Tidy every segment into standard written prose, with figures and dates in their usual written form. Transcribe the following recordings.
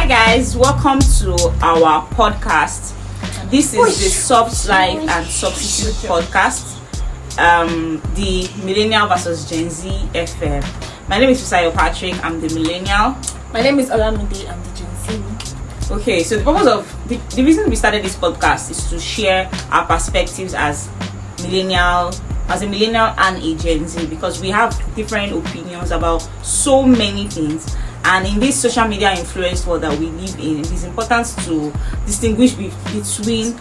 Hi guys, welcome to our podcast. This is the Soft Life and Substitute podcast. The Millennial versus Gen Z FM. My name is Fisayo Patrick. I'm the millennial. My name is Olamide. I'm the Gen Z. Okay, so the purpose of the reason we started this podcast is to share our perspectives as a millennial and a Gen Z, because we have different opinions about so many things. And in this social media influenced world that we live in, it is important to distinguish between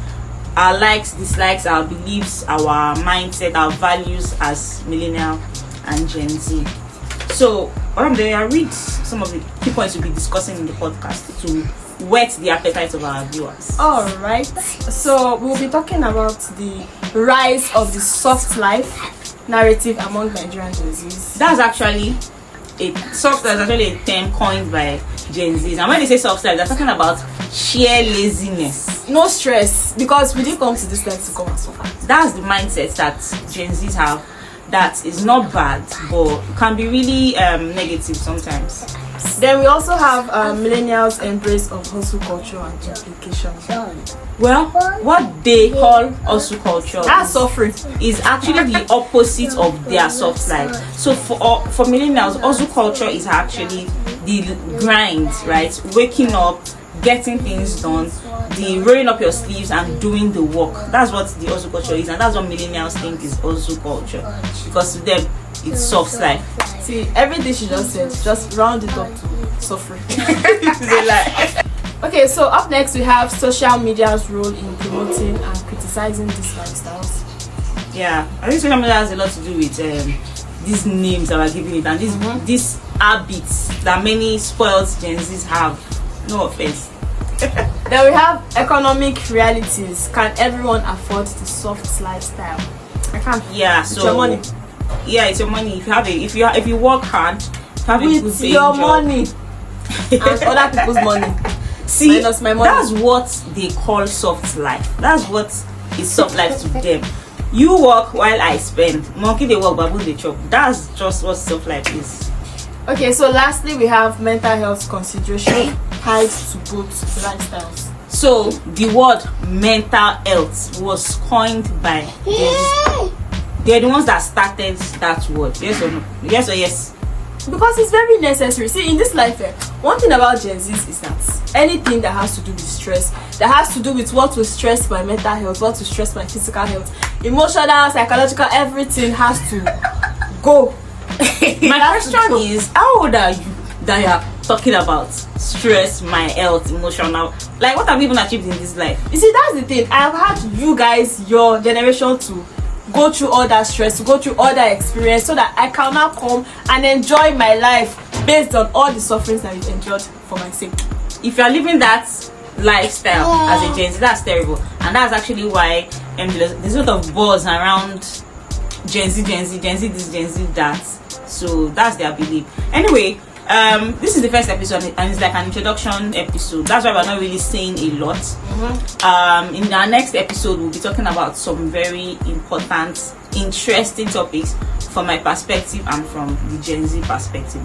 our likes, dislikes, our beliefs, our mindset, our values as millennial and Gen Z. So, I read some of the key points we'll be discussing in the podcast to whet the appetite of our viewers. All right. So we'll be talking about the rise of the soft life narrative among Nigerian Gen Zs. That's actually a term coined by Gen Zs. And when they say soft life, they're talking about sheer laziness. No stress, because we didn't come to this life to come and suffer. That's the mindset that Gen Zs have. That is not bad, but can be really negative sometimes. Then we also have millennials' embrace of hustle culture and implications. Well, what they call hustle culture is actually the opposite of their soft life. So for millennials, hustle culture is actually the grind, right? Waking up, getting things done, the rolling up your sleeves and doing the work. That's what the hustle culture is, and that's what millennials think is hustle culture, because to them it's soft life. See, everything she just said, just round it up to suffering. They lie. Okay, so up next we have social media's role in promoting and criticizing these lifestyles. Yeah, I think social media has a lot to do with these names that we're giving it, and these habits that many spoiled Gen Zs have. No offense. Then we have economic realities. Can everyone afford the soft lifestyle? I can't. Yeah, it's your money. Yeah, it's your money. If you work hard, have a good paying your job. Money and other people's money. See, minus my money. That's what they call soft life. That's what is soft life to them. You work while I spend. Monkey they work, babu they chop. That's just what soft life is. Okay, so lastly we have mental health consideration tied to both lifestyles. So the word mental health was coined by they're the ones that started that word. Yes or no? Yes or yes? Because it's very necessary. See, in this life, one thing about Gen Zs is that anything that has to do with stress, that has to do with what will stress my mental health, what will stress my physical health, emotional, psychological, everything has to go. My question is, how old are you that you are talking about stress, my health, emotional? Like, what have you even achieved in this life? You see, that's the thing. I've had you guys, your generation, to go through all that stress, to go through all that experience, so that I can now come and enjoy my life based on all the sufferings that you've endured for my sake. If you're living that lifestyle as a Gen Z, that's terrible. And that's actually why there's a lot of buzz around Gen Z this, Gen Z that. So that's their belief. Anyway, this is the first episode and it's like an introduction episode. That's why we're not really saying a lot. In our next episode, we'll be talking about some very important, interesting topics from my perspective and from the Gen Z perspective.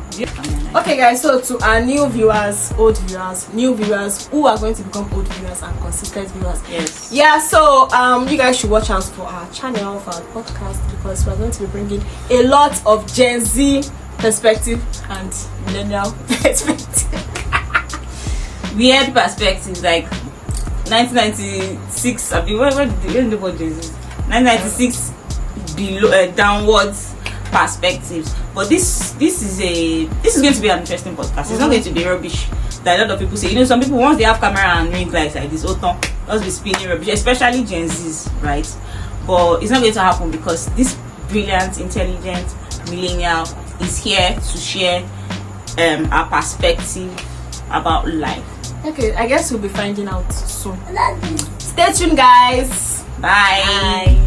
Okay guys, so to our new viewers, old viewers, new viewers who are going to become old viewers and consistent viewers. Yes. Yeah, so you guys should watch out for our channel, for our podcast, because we're going to be bringing a lot of Gen Z perspective and millennial perspective. Weird perspectives, like 1996. I mean, when the word is 1996 below downwards perspectives. But this is going to be an interesting podcast. It's not going to be rubbish that a lot of people say. You know, some people, once they have camera and ring lights like this, just be spinning rubbish, especially Gen Zs, right? But it's not going to happen, because this brilliant, intelligent millennial is here to share our perspective about life. Okay, I guess we'll be finding out soon. Stay tuned, guys. Bye.